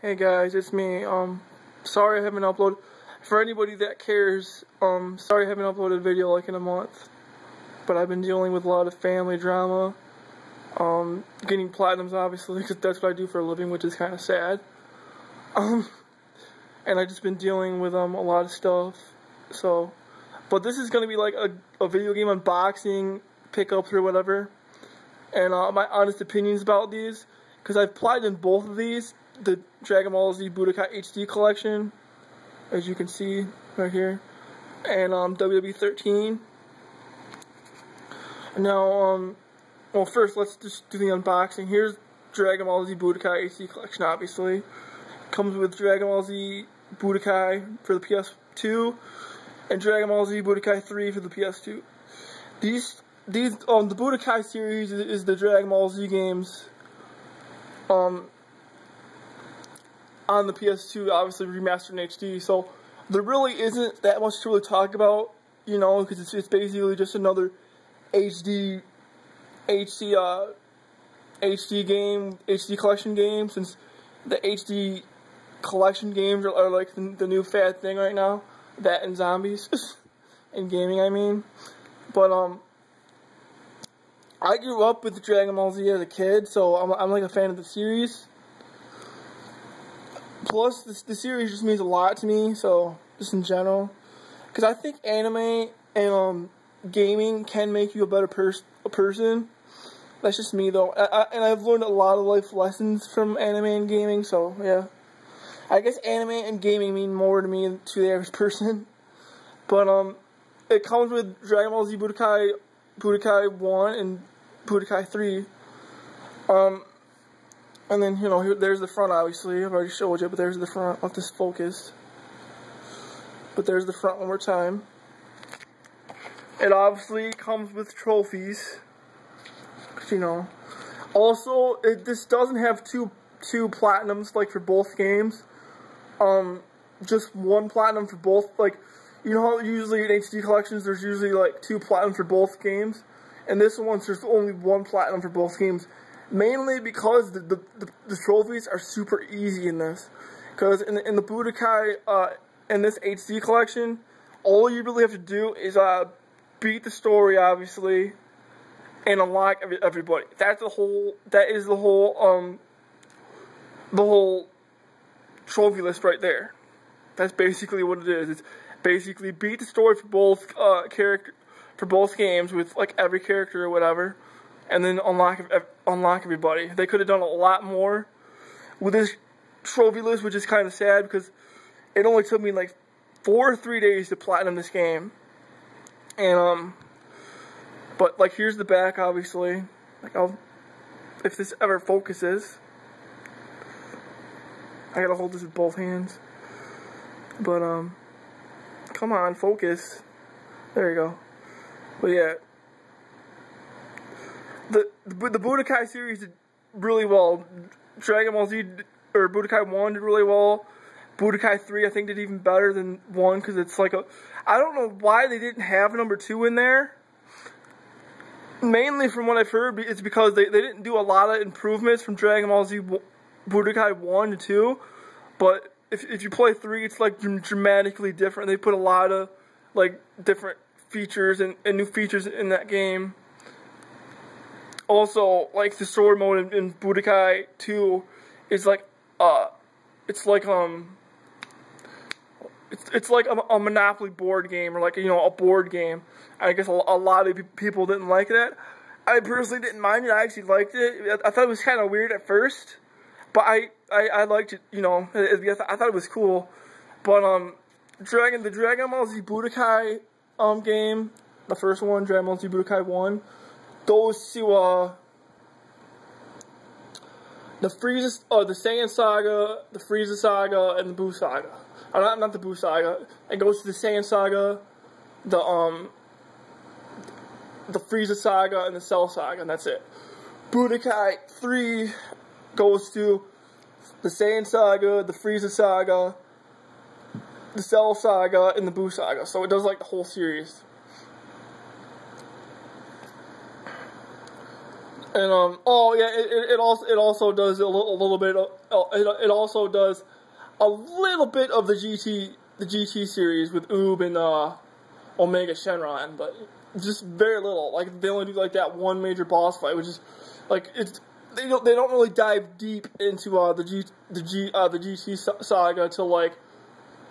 Hey guys, it's me. Sorry I haven't uploaded. For anybody that cares, sorry I haven't uploaded a video like in a month. But I've been dealing with a lot of family drama. Getting platinums obviously, because that's what I do for a living, which is kind of sad. And I've just been dealing with a lot of stuff. So, but this is gonna be like a video game unboxing, pickups or whatever. And my honest opinions about these, because I've platinumed both of these. The Dragon Ball Z Budokai HD collection, as you can see right here, and WWE 13. Now, well, first let's just do the unboxing. Here's Dragon Ball Z Budokai HD collection. Obviously, comes with Dragon Ball Z Budokai for the PS2 and Dragon Ball Z Budokai 3 for the PS2. The Budokai series is the Dragon Ball Z games. On the PS2, obviously remastered in HD, so there really isn't that much to really talk about, you know, because it's basically just another HD game, HD collection game, since the HD collection games are like the new fad thing right now, that and zombies, in gaming I mean. But I grew up with Dragon Ball Z as a kid, so I'm like a fan of the series. Plus, the series just means a lot to me, so, just in general. Because I think anime and gaming can make you a better person. That's just me, though. And I've learned a lot of life lessons from anime and gaming, so, yeah. I guess anime and gaming mean more to me than to the average person. But, it comes with Dragon Ball Z Budokai 1 and Budokai 3. And then, you know, there's the front, obviously. I've already showed you, but there's the front. Let this focus. But there's the front one more time. It obviously comes with trophies. You know. Also, this doesn't have two platinums, like, for both games. Just one platinum for both. Like, you know how usually in HD collections, there's usually, like, 2 platinums for both games? And this one, there's only 1 platinum for both games. Mainly because the trophies are super easy in this. Because in the Budokai, in this HD collection, all you really have to do is beat the story, obviously, and unlock everybody. That is the whole trophy list right there. That's basically what it is. It's basically beat the story for both games with like every character or whatever. And then unlock everybody. They could have done a lot more with this trophy list, which is kind of sad because it only took me like 4 or 3 days to platinum this game. And but like here's the back, obviously. Like if this ever focuses, I gotta hold this with both hands. But come on, focus. There you go. But yeah. The Budokai series did really well. Dragon Ball Z, or Budokai 1 did really well. Budokai 3 I think did even better than 1, because it's like I don't know why they didn't have number 2 in there. Mainly from what I've heard, it's because they didn't do a lot of improvements from Dragon Ball Z Budokai 1 to 2. But if you play 3, it's like dramatically different. They put a lot of like different features and new features in that game. Also, like the story mode in Budokai 2 is like it's like a Monopoly board game, or like, you know, a board game. I guess a lot of people didn't like that. I personally didn't mind it. I actually liked it. I thought it was kind of weird at first, but I liked it. You know, I thought it was cool. But the Dragon Ball Z Budokai game, the first one, Dragon Ball Z Budokai 1. Those two, the Saiyan Saga, the Frieza Saga, and the Buu Saga. Not the Buu Saga. It goes to the Saiyan Saga, the Frieza Saga, and the Cell Saga, and that's it. Budokai 3 goes to the Saiyan Saga, the Frieza Saga, the Cell Saga, and the Buu Saga. So it does like the whole series. And oh yeah, it also does a little bit of it also does a little bit of the GT series with Oob and Omega Shenron, but just very little. Like they only do like that one major boss fight, which is like they don't really dive deep into the GT saga till like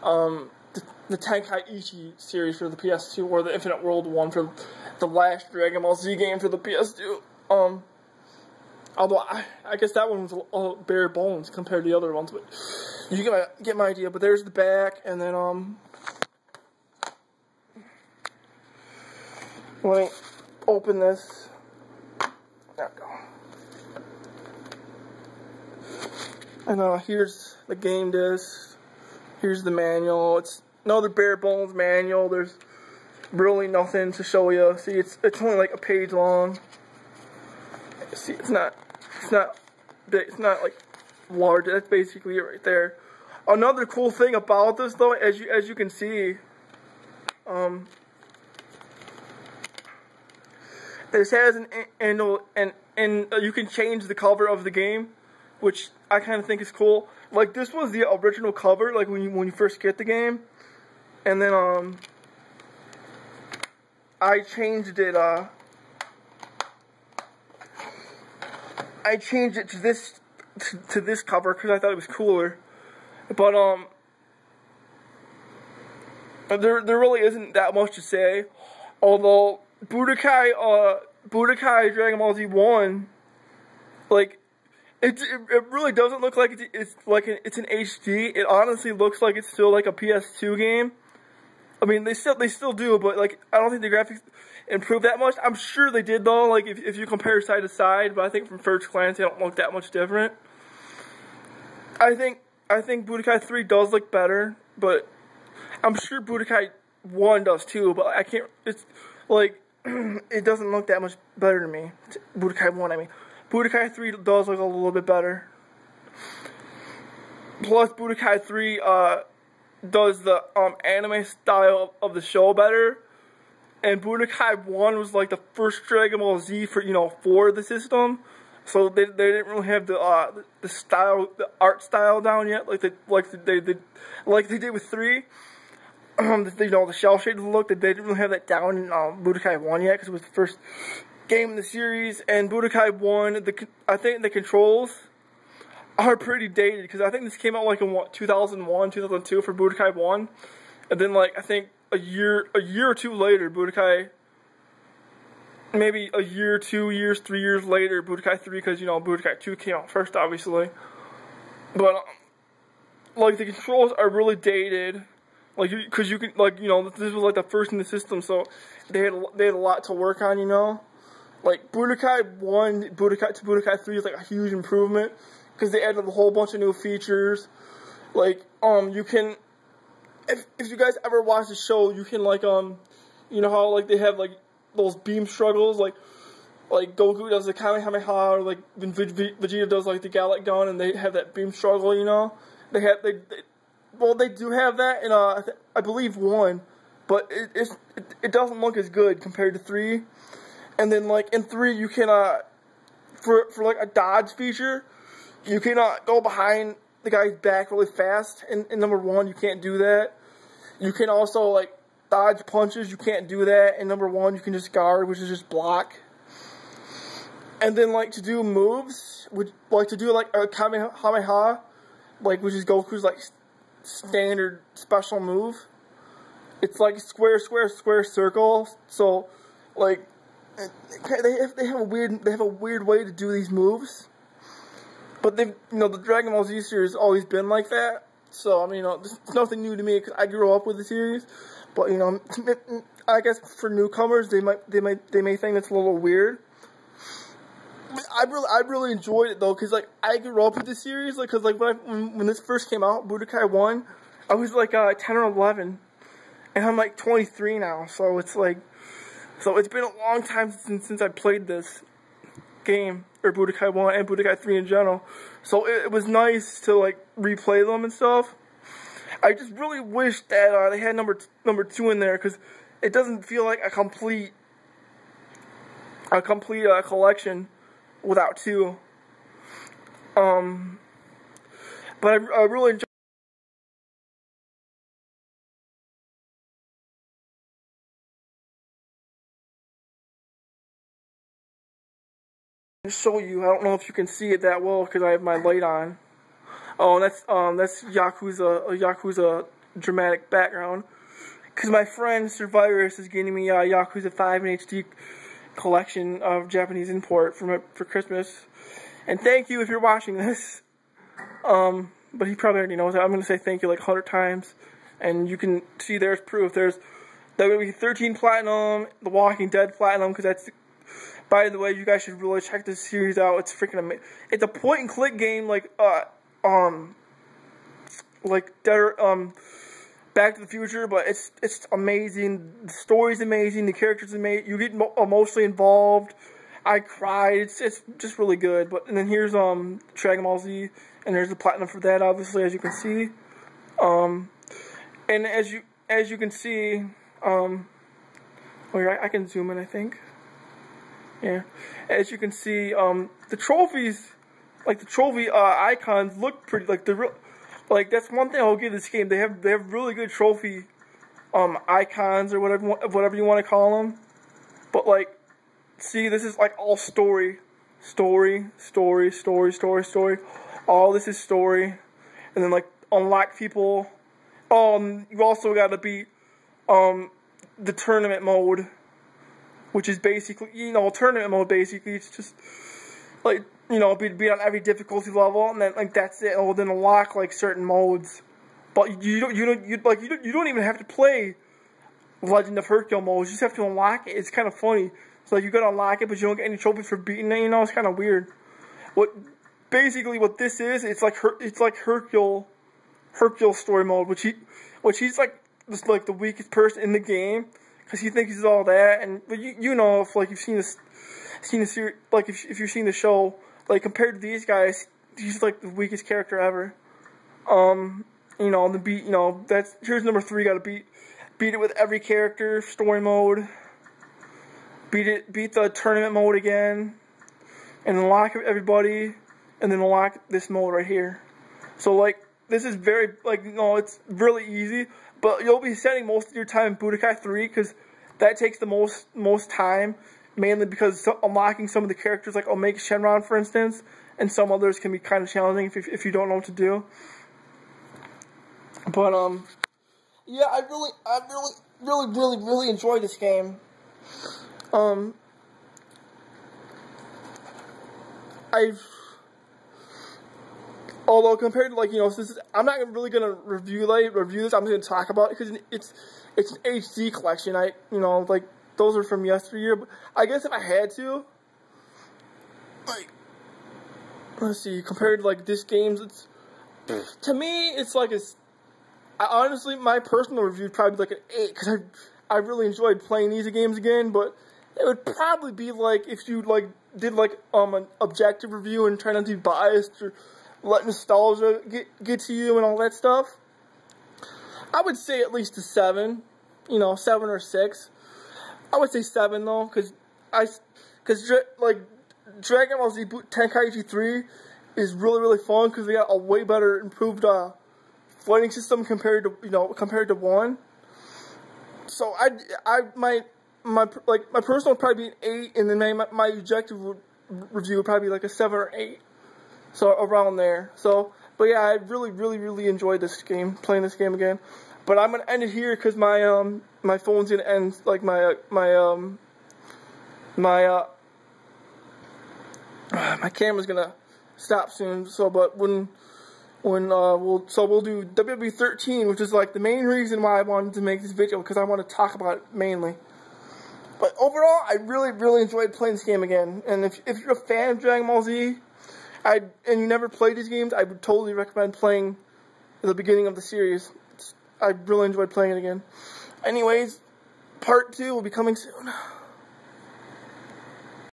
the Tenkaichi series for the PS2 or the Infinite World one for the last Dragon Ball Z game for the PS2. Although I guess that one was bare bones compared to the other ones, but you get my idea. But there's the back, and then let me open this. There we go. And here's the game disc. Here's the manual. It's another bare bones manual. There's really nothing to show you. See, it's only like a page long. See, it's not big. It's not like large. That's basically it right there. Another cool thing about this, though, as you can see, this has an angle, and you can change the cover of the game, which I kind of think is cool. Like, this was the original cover, like when you first get the game, and then I changed it. I changed it to this cover because I thought it was cooler. But there really isn't that much to say. Although Budokai Dragon Ball Z 1, like it really doesn't look like it's an HD. It honestly looks like it's still like a PS2 game. I mean, they still do, but like I don't think the graphics improved that much. I'm sure they did though. Like if you compare side to side, but I think from first glance they don't look that much different. I think Budokai 3 does look better, but I'm sure Budokai 1 does too. But I can't. It's like it doesn't look that much better to me. Budokai 1, I mean. Budokai 3 does look a little bit better. Plus, Budokai 3 does the anime style of the show better. And Budokai 1 was like the first Dragon Ball Z for the system. So they didn't really have the art style down yet, like they did with 3. The shell shaded look, they didn't really have that down in Budokai 1 yet, because it was the first game in the series. And Budokai 1, I think the controls are pretty dated, because I think this came out like in 2001, 2002 for Budokai 1, and then like I think a year or two later, Budokai. Maybe a year, 2 years, 3 years later, Budokai 3, because, Budokai 2 came out first, obviously. But, like, the controls are really dated. Like, because you can, like, this was, like, the first in the system, so they had a lot to work on, Like, Budokai 1 to Budokai 3 is, like, a huge improvement, because they added a whole bunch of new features. Like, you can, if you guys ever watch the show, you can, like, you know how, like, they have, like, those beam struggles, like Goku does the Kamehameha, or like Vegeta does like the Gallic Gun, and they have that beam struggle, They do have that in I believe 1, but it doesn't look as good compared to 3. And then like in 3, you can for like a dodge feature, you can go behind the guy's back really fast. In number 1, you can't do that. You can also like dodge punches, you can't do that. In number 1, you can just guard, which is just block. And then, like, to do moves, to do, like, a Kamehameha, like, which is Goku's, like, standard special move. It's, like, square, square, square, circle. So, like, they have a weird way to do these moves. But the Dragon Ball Z series has always been like that. So, I mean, it's nothing new to me, because I grew up with the series. But I guess for newcomers, they may think it's a little weird. I really enjoyed it though, because like I grew up with the series, like because like when this first came out, Budokai 1, I was like 10 or 11, and I'm like 23 now. So it's like, it's been a long time since I played this game, or Budokai 1 and Budokai 3 in general. So it was nice to like replay them and stuff. I just really wish that they had number 2 in there, because it doesn't feel like a complete collection without 2. But I really enjoy to show you. I don't know if you can see it that well because I have my light on. Oh, that's Yakuza, a Yakuza dramatic background. Because my friend Survirus is getting me Yakuza 5 in HD collection of Japanese import for Christmas. And thank you if you're watching this. But he probably already knows that. I'm going to say thank you like 100 times. And you can see there's proof. There's WWE 13 Platinum, The Walking Dead Platinum, because that's... By the way, you guys should really check this series out. It's freaking amazing. It's a point-and-click game like Back to the Future, but it's amazing. The story's amazing. The characters amazing. You get emotionally involved. I cried. It's just really good. And then here's Dragon Ball Z, and there's the platinum for that, obviously, as you can see. And as you can see, wait, I can zoom in, I think. Yeah, as you can see, the trophies, like the trophy icons, look pretty. Like that's one thing I'll give this game. They have really good trophy icons or whatever you want to call them. But like, see, this is like all story. All this is story, and then like unlock people. You also got to beat the tournament mode, which is basically, tournament mode basically. It's just like, beat on every difficulty level, and then like that's it. Or then unlock like certain modes, but you don't even have to play Legend of Hercule mode. You just have to unlock it. It's kind of funny. So like, you gotta unlock it, but you don't get any trophies for beating it. It's kind of weird. Basically what this is, it's like Hercule story mode, which he's like just like the weakest person in the game. Because he thinks he's all that, but if like you've seen the series, like if you've seen the show, like compared to these guys, he's like the weakest character ever. Here's number 3. Got to beat it with every character, story mode. Beat the tournament mode again, and unlock everybody, and then unlock this mode right here. So like this is very it's really easy. But you'll be spending most of your time in Budokai 3 because that takes the most time, mainly because unlocking some of the characters like Omega Shenron, for instance, and some others can be kind of challenging if you don't know what to do. But yeah, I really enjoyed this game. Although compared to I'm not really gonna review this. I'm just gonna talk about it because it's an HD collection. Those are from yesteryear. But I guess if I had to, let's see, compared to this game's, to me it's honestly my personal review would probably be like an 8 because I really enjoyed playing these games again. But it would probably be if you did an objective review and try not to be biased or let nostalgia get to you and all that stuff. I would say at least a 7, 7 or 6. I would say 7 though, because Dragon Ball Z Tenkaichi 3 is really fun because they got a way better improved fighting system compared to 1. So my personal would probably be an 8, and then my objective review would probably be like a 7 or 8. So around there. But yeah, I really enjoyed this game, playing this game again. But I'm gonna end it here because my phone's gonna end, my camera's gonna stop soon. But we'll do WWE 13, which is the main reason why I wanted to make this video, because I want to talk about it mainly. But overall, I really enjoyed playing this game again. And if you're a fan of Dragon Ball Z, and you never played these games, I would totally recommend playing the beginning of the series. I really enjoyed playing it again. Anyways, part 2 will be coming soon.